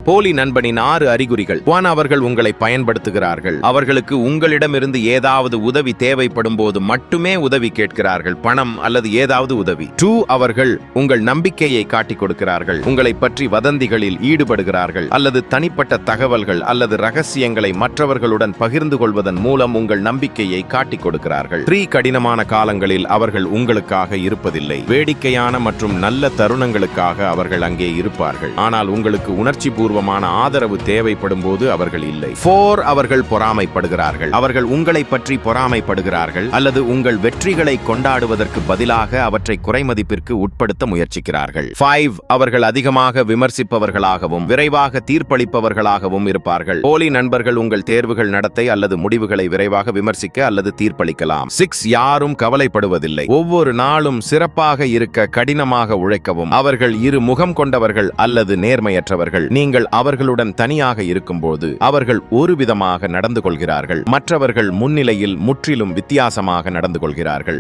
போலி நண்பனின் 6 அறிகுறிகள். 1. அவர்கள் உங்களை பயன்படுத்துகிறார்கள். அவர்களுக்கு உங்களிடமிருந்து ஏதாவது உதவி தேவைப்படும் போது மட்டுமே உதவி கேட்கிறார்கள், பணம் அல்லது ஏதாவது உதவி. 2. அவர்கள் உங்கள் நம்பிக்கையை காட்டிக் கொடுக்கிறார்கள். உங்களை பற்றி வதந்திகளில் ஈடுபடுகிறார்கள் அல்லது தனிப்பட்ட தகவல்கள் அல்லது ரகசியங்களை மற்றவர்களுடன் பகிர்ந்து கொள்வதன் மூலம் உங்கள் நம்பிக்கையை காட்டிக் கொடுக்கிறார்கள். 3. கடினமான காலங்களில் அவர்கள் உங்களுக்காக இருப்பதில்லை. வேடிக்கையான மற்றும் நல்ல தருணங்களுக்காக அவர்கள் அங்கே இருப்பார்கள், ஆனால் உங்களுக்கு உணர்ச்சி பூர்வமான ஆதரவு தேவைப்படும் போது அவர்கள் இல்லை. 4. அவர்கள் பொறாமைப்படுகிறார்கள். அவர்கள் உங்களை பற்றி பொறாமைப்படுகிறார்கள் அல்லது உங்கள் வெற்றிகளை கொண்டாடுவதற்கு பதிலாக அவற்றை குறைமதிப்பிற்கு உட்படுத்த முயற்சிக்கிறார்கள். 5. அவர்கள் அதிகமாக விமர்சிப்பவர்களாகவும் விரைவாக தீர்ப்பளிப்பவர்களாகவும் இருப்பார்கள். போலி நண்பர்கள் உங்கள் தேர்வுகள், நடத்தை அல்லது முடிவுகளை விரைவாக விமர்சிக்க அல்லது தீர்ப்பளிக்கலாம். 6. யாரும் கவலைப்படுவதில்லை. ஒவ்வொரு நாளும் சிறப்பாக இருக்க கடினமாக உழைக்கவும். அவர்கள் இரு முகம் கொண்டவர்கள் அல்லது நேர்மையற்றவர்கள். நீங்கள் அவர்களுடன் தனியாக இருக்கும்போது அவர்கள் ஒரு விதமாக நடந்து கொள்கிறார்கள், மற்றவர்கள் முன்னிலையில் முற்றிலும் வித்தியாசமாக நடந்து கொள்கிறார்கள்.